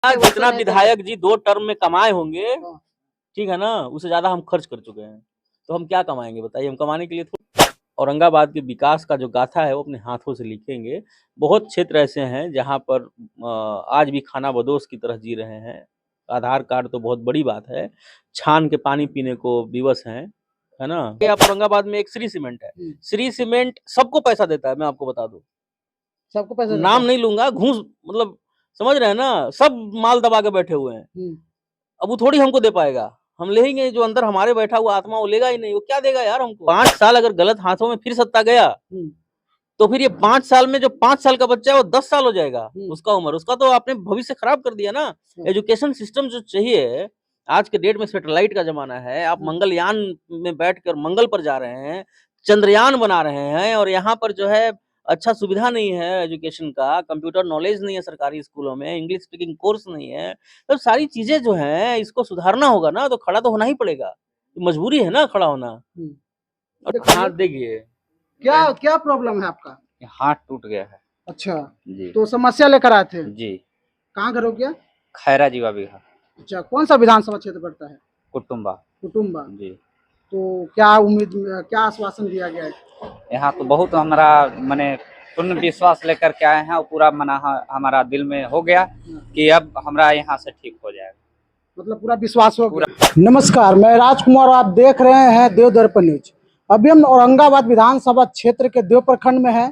जितना विधायक जी 2 टर्म में कमाए होंगे, ठीक है ना, उससे ज्यादा हम खर्च कर चुके हैं। तो हम क्या कमाएंगे बताइए? हम कमाने के लिए औरंगाबाद के विकास का जो गाथा है वो अपने हाथों से लिखेंगे। बहुत क्षेत्र ऐसे हैं जहां पर आज भी खानाबदोश की तरह जी रहे हैं। आधार कार्ड तो बहुत बड़ी बात है, छान के पानी पीने को विवश हैं, है ना। आप औरंगाबाद में एक श्री सीमेंट है, श्री सीमेंट सबको पैसा देता है, मैं आपको बता दूं। सबको पैसा नाम नहीं लूंगा, घूस मतलब समझ रहे हैं ना, सब माल दबा के बैठे हुए हैं। अब वो थोड़ी हमको दे पाएगा, हम लेंगे जो अंदर हमारे बैठा हुआ आत्मा वो लेगा ही नहीं। वो क्या देगा यार हमको? 5 साल अगर गलत हाथों में फिर सत्ता गया तो फिर ये 5 साल में जो 5 साल का बच्चा है वो 10 साल हो जाएगा उसका उम्र। उसका तो आपने भविष्य खराब कर दिया ना। एजुकेशन सिस्टम जो चाहिए, आज के डेट में सैटेलाइट का जमाना है, आप मंगलयान में बैठकर मंगल पर जा रहे हैं, चंद्रयान बना रहे हैं, और यहाँ पर जो है अच्छा सुविधा नहीं है एजुकेशन का, कंप्यूटर नॉलेज नहीं है सरकारी स्कूलों में, इंग्लिश स्पीकिंग कोर्स नहीं है। तो सारी चीजें जो हैं इसको सुधारना होगा ना, तो खड़ा तो होना ही पड़ेगा, मजबूरी है ना खड़ा होना। और हाथ देखिए, क्या क्या प्रॉब्लम है आपका? हाथ टूट गया है। अच्छा जी, तो समस्या लेकर आए थे? जी। कहाँ घर हो गया? खैरा जीवा बिघा, अच्छा कौन सा विधानसभा क्षेत्र पड़ता है? कुटुम्बा। कुटुम्बा। जी। तो क्या उम्मीद, क्या आश्वासन दिया गया है? यहाँ तो बहुत हमारा माने पूर्ण विश्वास लेकर के आए हैं और पूरा मना हमारा दिल में हो गया कि अब हमारा यहाँ से ठीक हो जाएगा। मतलब पूरा विश्वास हो गया। नमस्कार, मैं राजकुमार, आप देख रहे हैं देव दर्पण न्यूज। अभी हम औरंगाबाद विधानसभा क्षेत्र के देव प्रखंड में हैं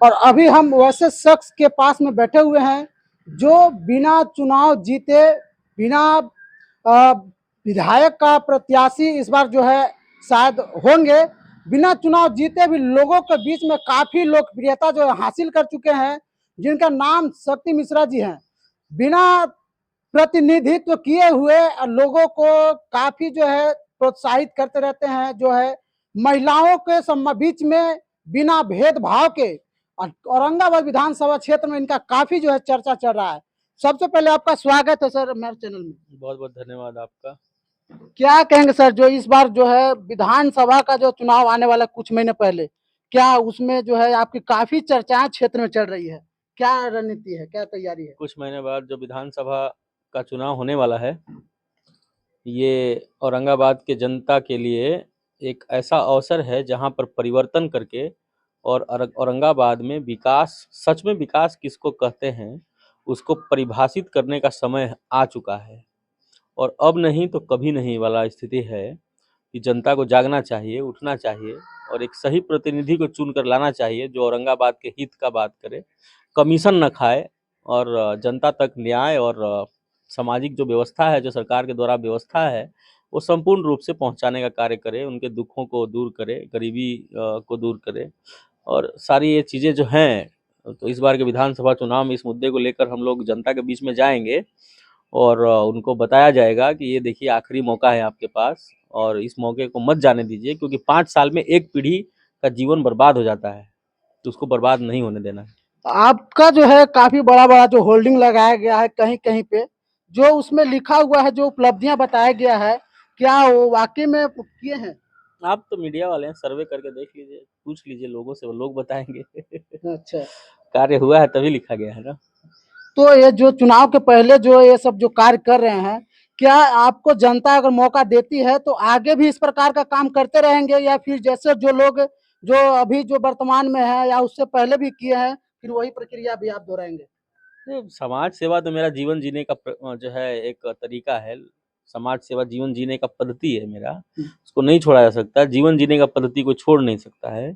और अभी हम वैसे शख्स के पास में बैठे हुए हैं जो बिना चुनाव जीते, बिना विधायक का प्रत्याशी इस बार जो है शायद होंगे, बिना चुनाव जीते भी लोगों के बीच में काफी लोकप्रियता जो है हासिल कर चुके हैं, जिनका नाम शक्ति मिश्रा जी हैं। बिना प्रतिनिधित्व किए हुए लोगों को काफी जो है प्रोत्साहित करते रहते हैं, जो है महिलाओं के बीच में बिना भेदभाव के औरंगाबाद विधानसभा क्षेत्र में इनका काफी जो है चर्चा चल रहा है। सबसे पहले आपका स्वागत है सर मेरे चैनल में। बहुत बहुत धन्यवाद आपका। क्या कहेंगे सर, जो इस बार जो है विधानसभा का जो चुनाव आने वाला कुछ महीने पहले, क्या उसमें जो है आपकी काफी चर्चाएं क्षेत्र में चल रही है? क्या रणनीति है, क्या तैयारी है? कुछ महीने बाद जो विधानसभा का चुनाव होने वाला है, ये औरंगाबाद के जनता के लिए एक ऐसा अवसर है जहां पर परिवर्तन करके और औरंगाबाद में विकास, सच में विकास किसको कहते हैं, उसको परिभाषित करने का समय आ चुका है। और अब नहीं तो कभी नहीं वाला स्थिति है कि जनता को जागना चाहिए, उठना चाहिए और एक सही प्रतिनिधि को चुन कर लाना चाहिए जो औरंगाबाद के हित का बात करे, कमीशन न खाए और जनता तक न्याय और सामाजिक जो व्यवस्था है, जो सरकार के द्वारा व्यवस्था है, वो संपूर्ण रूप से पहुंचाने का कार्य करे, उनके दुखों को दूर करे, गरीबी को दूर करे और सारी ये चीज़ें जो हैं। तो इस बार के विधानसभा चुनाव में इस मुद्दे को लेकर हम लोग जनता के बीच में जाएंगे और उनको बताया जाएगा कि ये देखिए आखिरी मौका है आपके पास और इस मौके को मत जाने दीजिए, क्योंकि 5 साल में एक पीढ़ी का जीवन बर्बाद हो जाता है, तो उसको बर्बाद नहीं होने देना है। आपका जो है काफी बड़ा बड़ा जो होल्डिंग लगाया गया है कहीं कहीं पे, जो उसमें लिखा हुआ है, जो उपलब्धियां बताया गया है, क्या वो वाकई में किए हैं? आप तो मीडिया वाले हैं, सर्वे करके देख लीजिए, पूछ लीजिए लोगों से, वो लोग बताएंगे। अच्छा कार्य हुआ है तभी लिखा गया है ना। तो ये जो चुनाव के पहले जो ये सब जो कार्य कर रहे हैं, क्या आपको जनता अगर मौका देती है तो आगे भी इस प्रकार का काम करते रहेंगे, या फिर जैसे जो लोग जो अभी जो वर्तमान में है या उससे पहले भी किए हैं फिर वही प्रक्रिया भी आप दोहराएंगे? समाज सेवा तो मेरा जीवन जीने का जो है एक तरीका है। समाज सेवा जीवन जीने का पद्धति है मेरा, उसको नहीं छोड़ा जा सकता। जीवन जीने का पद्धति को छोड़ नहीं सकता है।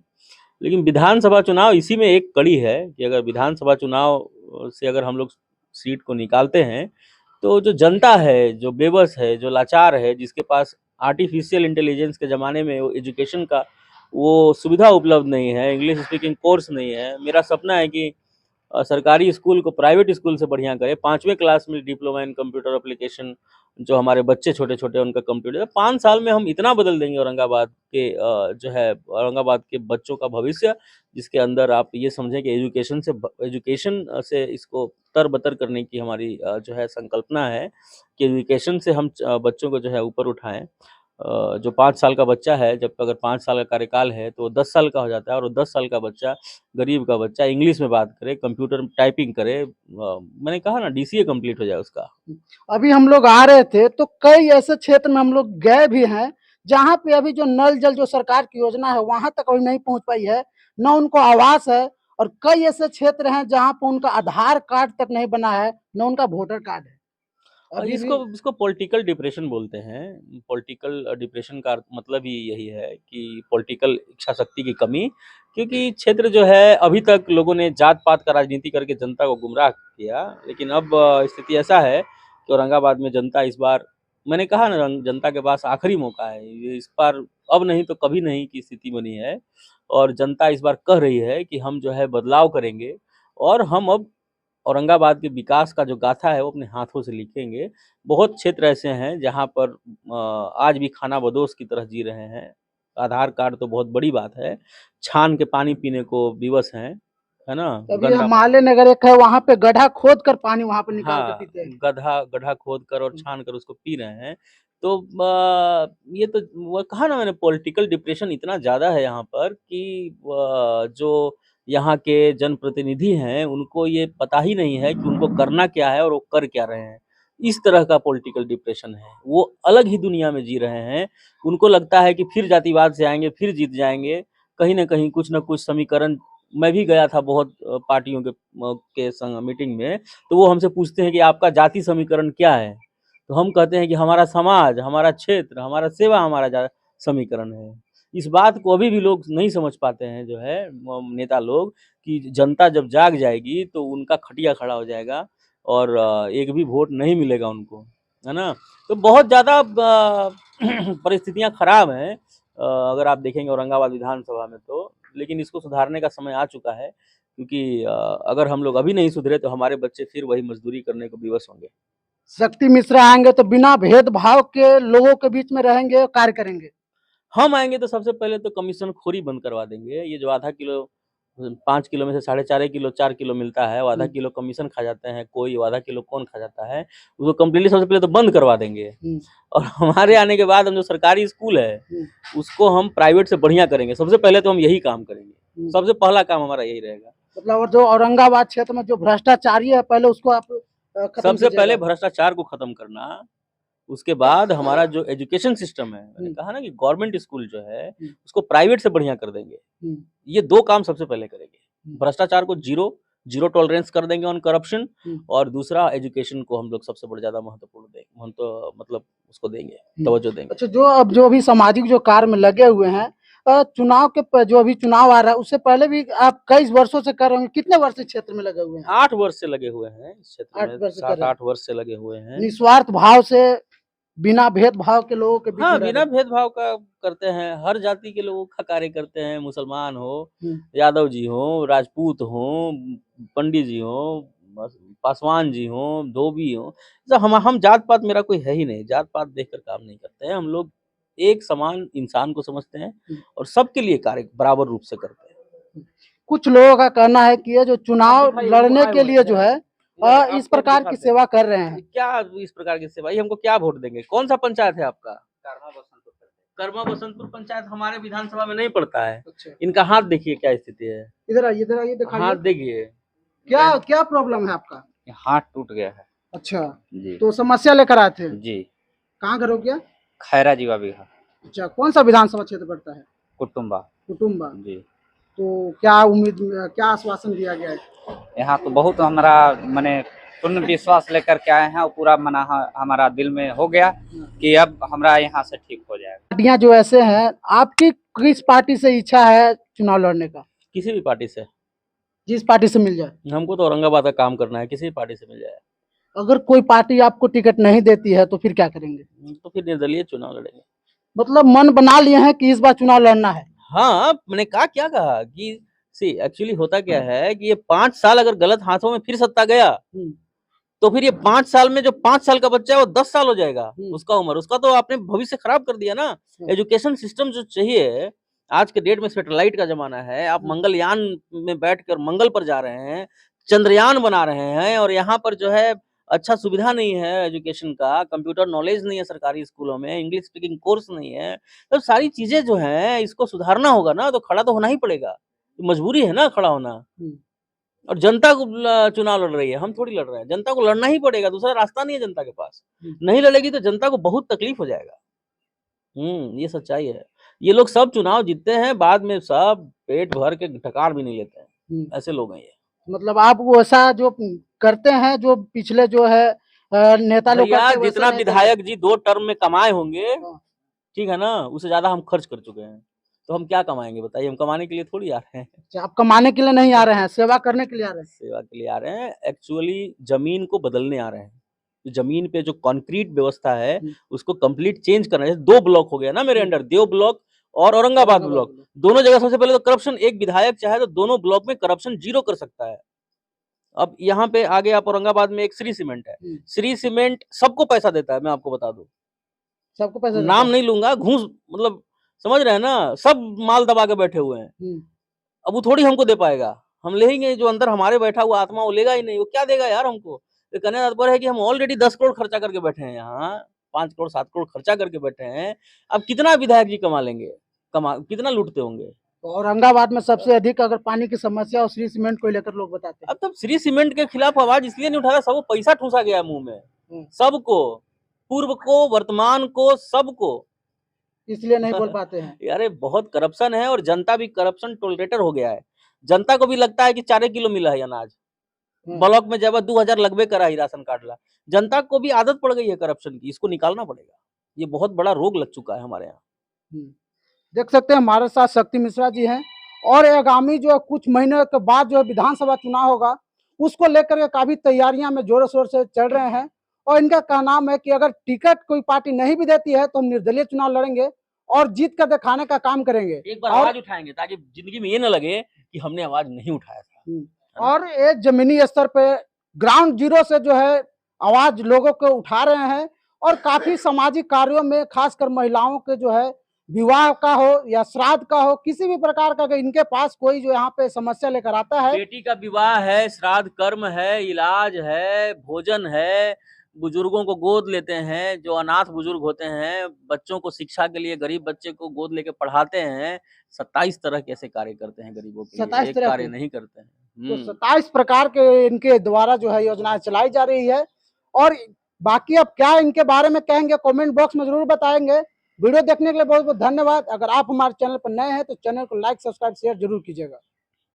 लेकिन विधानसभा चुनाव इसी में एक कड़ी है कि अगर विधानसभा चुनाव से अगर हम लोग सीट को निकालते हैं, तो जो जनता है, जो बेबस है, जो लाचार है, जिसके पास आर्टिफिशियल इंटेलिजेंस के ज़माने में वो एजुकेशन का वो सुविधा उपलब्ध नहीं है, इंग्लिश स्पीकिंग कोर्स नहीं है। मेरा सपना है कि सरकारी स्कूल को प्राइवेट स्कूल से बढ़िया करे। 5वीं क्लास में डिप्लोमा इन कंप्यूटर एप्लीकेशन जो हमारे बच्चे छोटे-छोटे उनका कंप्यूटर, 5 साल में हम इतना बदल देंगे औरंगाबाद के जो है औरंगाबाद के बच्चों का भविष्य, जिसके अंदर आप ये समझें कि एजुकेशन से इसको तर-बतर करने की हमारी जो है संकल्पना है कि एजुकेशन से हम बच्चों को जो है ऊपर उठाएँ। जो 5 साल का बच्चा है, जब अगर 5 साल का कार्यकाल है तो वो 10 साल का हो जाता है, और वो 10 साल का बच्चा, गरीब का बच्चा इंग्लिश में बात करे, कंप्यूटर में टाइपिंग करे, मैंने कहा ना डीसीए कंप्लीट हो जाए उसका। अभी हम लोग आ रहे थे तो कई ऐसे क्षेत्र में हम लोग गए भी हैं जहाँ पे अभी जो नल जल जो सरकार की योजना है वहां तक अभी नहीं पहुंच पाई है, न उनको आवास है। और कई ऐसे क्षेत्र हैं जहाँ पे उनका आधार कार्ड तक नहीं बना है, न उनका वोटर कार्ड है और अभी इसको भी। इसको पॉलिटिकल डिप्रेशन बोलते हैं। पॉलिटिकल डिप्रेशन का मतलब ही यही है कि पॉलिटिकल इच्छा शक्ति की कमी, क्योंकि क्षेत्र जो है अभी तक लोगों ने जात पात का राजनीति करके जनता को गुमराह किया, लेकिन अब स्थिति ऐसा है कि औरंगाबाद में जनता इस बार, मैंने कहा ना, जनता के पास आखिरी मौका है, ये इस बार अब नहीं तो कभी नहीं की स्थिति बनी है। और जनता इस बार कह रही है कि हम जो है बदलाव करेंगे, और हम अब औरंगाबाद के विकास का जो गाथा है वो अपने हाथों से लिखेंगे। बहुत क्षेत्र ऐसे हैं जहाँ पर आज भी खानाबदोश की तरह जी रहे हैं। आधार कार्ड तो बहुत बड़ी बात है, छान के पानी पीने को विवश हैं, है ना? अभी गंदा पानी। माले नगर एक है, वहां पे गड्ढा खोद कर पानी वहां पे निकाल के हाँ, पीते हैं। गड्ढा गड्ढा खोद कर और छान कर उसको पी रहे हैं। तो ये तो वो कहा ना मैंने, पॉलिटिकल डिप्रेशन इतना ज़्यादा है यहाँ पर कि जो यहाँ के जनप्रतिनिधि हैं, उनको ये पता ही नहीं है कि उनको करना क्या है और वो कर क्या रहे हैं। इस तरह का पॉलिटिकल डिप्रेशन है। वो अलग ही दुनिया में जी रहे हैं। उनको लगता है कि फिर जातिवाद से आएँगे, फिर जीत जाएँगे। कहीं न कहीं कुछ न कुछ समीकरण, मैं भी गया था बहुत पार्टियों के संग मीटिंग में, तो वो हमसे पूछते हैं कि आपका जाति समीकरण क्या है? तो हम कहते हैं कि हमारा समाज, हमारा क्षेत्र, हमारा सेवा हमारा समीकरण है। इस बात को अभी भी लोग नहीं समझ पाते हैं, जो है नेता लोग, कि जनता जब जाग जाएगी तो उनका खटिया खड़ा हो जाएगा, और एक भी वोट नहीं मिलेगा उनको, है ना? तो बहुत ज़्यादा परिस्थितियाँ खराब हैं, अगर आप देखेंगे औरंगाबाद विधानसभा में तो। लेकिन इसको सुधारने का समय आ चुका है, क्योंकि अगर हम लोग अभी नहीं सुधरे तो हमारे बच्चे फिर वही मजदूरी करने को विवश होंगे। शक्ति मिश्रा आएंगे तो बिना भेदभाव के लोगों के बीच में रहेंगे, कार्य करेंगे। हम आएँगे तो सबसे पहले तो कमीशनखोरी बंद करवा देंगे। ये जो आधा किलो 5 किलो में से साढ़े 4 किलो 4 किलो मिलता है, वो आधा किलो कमीशन खा जाते हैं कोई, वो आधा किलो कौन खा जाता है, उसको कंप्लीटली सबसे पहले तो बंद करवा देंगे। और हमारे आने के बाद हम जो सरकारी स्कूल है, उसको हम प्राइवेट से बढ़िया करेंगे। सबसे पहले तो हम यही काम करेंगे। सबसे पहला काम हमारा यही रहेगा। मतलब और जो औरंगाबाद क्षेत्र में जो भ्रष्टाचारी है, पहले उसको आप खत्म सबसे पहले कीजिएगा। भ्रष्टाचार को खत्म करना, उसके बाद हमारा जो एजुकेशन सिस्टम है, मैंने कहा ना कि गवर्नमेंट स्कूल जो है, उसको प्राइवेट से बढ़िया कर देंगे। ये 2 काम सबसे पहले करेंगे। भ्रष्टाचार को ज़ीरो टॉलरेंस कर देंगे ऑन करप्शन, और दूसरा एजुकेशन को हम लोग सबसे ज़्यादा महत्वपूर्ण देंगे, मतलब उसको देंगे, तवज्जो देंगे। अच्छा, जो अभी सामाजिक जो कार्य में लगे हुए हैं, चुनाव के जो अभी चुनाव आ रहा है उससे पहले भी आप कई वर्षों से कर रहे होंगे, कितने वर्ष से क्षेत्र में लगे हुए हैं? 8 वर्ष से लगे हुए हैं इस क्षेत्र 8 में, वर्ष से कर रहे हैं। 7-8 वर्ष से लगे हुए हैं। निस्वार्थ भाव से, बिना भेदभाव के लोगों के बीच हाँ, में रह बिना रहे भेदभाव का करते हैं, हर जाति के लोगों का कार्य करते हैं, मुसलमान हो, हैं। यादव जी हों, राजपूत हों, पंडित जी हों, पासवान जी हों, धोबी हों, तो हम जात-पात, मेरा कोई है ही नहीं, जात-पात देखकर काम नहीं करते हैं, हम लोग एक समान इंसान को समझते हैं और सबके लिए कार्य बराबर रूप से करते हैं। कुछ लोगों का कहना है कि ये जो चुनाव लड़ने के लिए जो है इस प्रकार की सेवा कर रहे हैं। क्या इस प्रकार की सेवा? ये हमको क्या वोट देंगे? कौन सा पंचायत है आपका? कर्मा बसंतपुर पंचायत हमारे विधानसभा में नहीं पड़ता है। अच्छा। इनका हाथ देखिए क्या स्थिति है। इधर आइए हाथ दिखाइए। देखिए। क्या क्या प्रॉब्लम है आपका? हाथ टूट गया है। अच्छा, जी। तो समस्या लेकर आए थे। जी। कहाँ घर हो गया? खैरा जीवा बिघा। अच्छा, कौन सा विधानसभा क्षेत्र पड़ता है? कुटुम्बा। कुटुम्बा। जी। तो क्या उम्मीद, क्या आश्वासन दिया गया है? यहाँ तो बहुत हमारा माने पूर्ण विश्वास लेकर के आए हैं और पूरा मना हमारा दिल में हो गया कि अब हमारा यहाँ से ठीक हो जाएगा। पार्टियां जो ऐसे हैं, आपकी किस पार्टी से इच्छा है चुनाव लड़ने का? किसी भी पार्टी से। जिस पार्टी से मिल जाए। हमको तो औरंगाबाद का काम करना है, किसी भी पार्टी से मिल जाए। अगर कोई पार्टी आपको टिकट नहीं देती है तो फिर क्या करेंगे? तो फिर निर्दलीय चुनाव लड़ेंगे। मतलब मन बना लिए हैं कि इस बार चुनाव लड़ना है? हाँ, मैंने क्या कहा कि एक्चुअली होता क्या है कि ये 5 साल अगर गलत हाथों में फिर सत्ता गया, तो फिर ये 5 साल में जो 5 साल का बच्चा है वो 10 साल हो जाएगा उसका उम्र, उसका तो आपने भविष्य खराब कर दिया ना। एजुकेशन सिस्टम जो चाहिए, आज के डेट में सैटेलाइट का जमाना है, आप मंगलयान में बैठकर मंगल पर जा रहे हैं, चंद्रयान बना रहे हैं, और यहाँ पर जो है अच्छा सुविधा नहीं है एजुकेशन का, कंप्यूटर नॉलेज नहीं है सरकारी स्कूलों में, इंग्लिश स्पीकिंग कोर्स नहीं है, तो सारी चीज़ें जो हैं इसको सुधारना होगा ना, तो खड़ा तो होना ही पड़ेगा। मजबूरी है ना खड़ा होना। और जनता को चुनाव लड़ रही है, हम थोड़ी लड़ रहे हैं। जनता को लड़ना ही पड़ेगा, दूसरा रास्ता नहीं है जनता के पास। नहीं लड़ेगी तो जनता को बहुत तकलीफ हो जाएगा। ये सच्चाई है। ये लोग सब चुनाव जीतते हैं, बाद में सब पेट भर के ढकार भी नहीं लेते हैं। ऐसे लोग हैं ये। मतलब आप वो ऐसा जो करते हैं जो पिछले जो है नेता लोग भैया करते हैं, जितना वैसा नहीं विधायक जी 2 टर्म में कमाए होंगे, हाँ। ठीक है ना, उससे ज्यादा हम खर्च कर चुके हैं। तो हम क्या कमाएंगे बताइए? हम कमाने के लिए थोड़ी आ रहे हैं। अच्छा, आप कमाने के लिए नहीं आ रहे हैं, सेवा करने के लिए आ रहे हैं। सेवा के लिए आ रहे हैं, एक्चुअली जमीन को बदलने आ रहे हैं। जमीन पे जो कंक्रीट व्यवस्था है उसको कंप्लीट चेंज करना है। 2 ब्लॉक हो गया ना मेरे अंडर, देव ब्लॉक और औरंगाबाद ब्लॉक। दोनों जगह सबसे पहले तो करप्शन, एक विधायक चाहे तो दोनों ब्लॉक में करप्शन 0 कर सकता है। अब यहाँ पे आगे आप औरंगाबाद में एक श्री सीमेंट है, श्री सीमेंट सबको पैसा देता है, मैं आपको बता दूं। सबको पैसा नाम नहीं लूंगा, घूस मतलब समझ रहे हैं ना, सब माल दबा के बैठे हुए हैं। अब वो थोड़ी हमको दे पाएगा, हम लेंगे जो अंदर हमारे बैठा हुआ आत्मा, वो लेगा ही नहीं। वो क्या देगा यार हमको? तो कहने का तात्पर्य है कि हम ऑलरेडी 10 करोड़ खर्चा करके बैठे हैं यहाँ, 5 करोड़ 7 करोड़ खर्चा करके बैठे हैं। अब कितना विधायक जी कमा लेंगे, कितना लूटते होंगे? तो औरंगाबाद में सबसे अधिक अगर पानी की समस्या और श्री सीमेंट को लेकर लोग बताते हैं। अब तब श्री सीमेंट के खिलाफ आवाज इसलिए नहीं उठा रहा, सबको पैसा ठूसा गया मुंह में, सबको, पूर्व को, वर्तमान को, सबको, इसलिए नहीं बोल पाते हैं। यार बहुत करप्शन है और जनता भी करप्शन टोलरेटर हो गया है। जनता को भी लगता है कि 4 किलो मिला है अनाज, ब्लॉक में जब 2000 लगभग करा ही राशन कार्ड ला। जनता को भी आदत पड़ गई है करप्शन की, इसको निकालना पड़ेगा। ये बहुत बड़ा रोग लग चुका है हमारे यहाँ। देख सकते हैं हमारे साथ शक्ति मिश्रा जी हैं, और आगामी जो कुछ महीने के बाद जो विधानसभा चुनाव होगा उसको लेकर के काफी तैयारियां में जोरों शोर से चल रहे हैं। और इनका कहना है कि अगर टिकट कोई पार्टी नहीं भी देती है तो हम निर्दलीय चुनाव लड़ेंगे और जीत कर दिखाने का काम करेंगे। एक बार आवाज उठाएंगे ताकि जिंदगी में ये न लगे कि हमने आवाज नहीं उठाया था। और ये जमीनी स्तर पे ग्राउंड जीरो से जो है आवाज लोगों को उठा रहे हैं, और काफी सामाजिक कार्यों में खासकर महिलाओं के जो है विवाह का हो या श्राद्ध का हो, किसी भी प्रकार का इनके पास कोई जो यहाँ पे समस्या लेकर आता है, बेटी का विवाह है, श्राद्ध कर्म है, इलाज है, भोजन है, बुजुर्गों को गोद लेते हैं, जो अनाथ बुजुर्ग होते हैं, बच्चों को शिक्षा के लिए गरीब बच्चे को गोद लेके पढ़ाते हैं। 27 तरह के ऐसे कार्य करते हैं गरीबों के लिए, 27 एक तरह कार्य के नहीं करते हैं। तो 27 प्रकार के इनके द्वारा जो है योजनाएं चलाई जा रही है। और बाकी अब क्या इनके बारे में कहेंगे कमेंट बॉक्स में जरूर बताएंगे। वीडियो देखने के लिए बहुत बहुत धन्यवाद। अगर आप हमारे चैनल पर नए हैं तो चैनल को लाइक, सब्सक्राइब, शेयर जरूर कीजिएगा।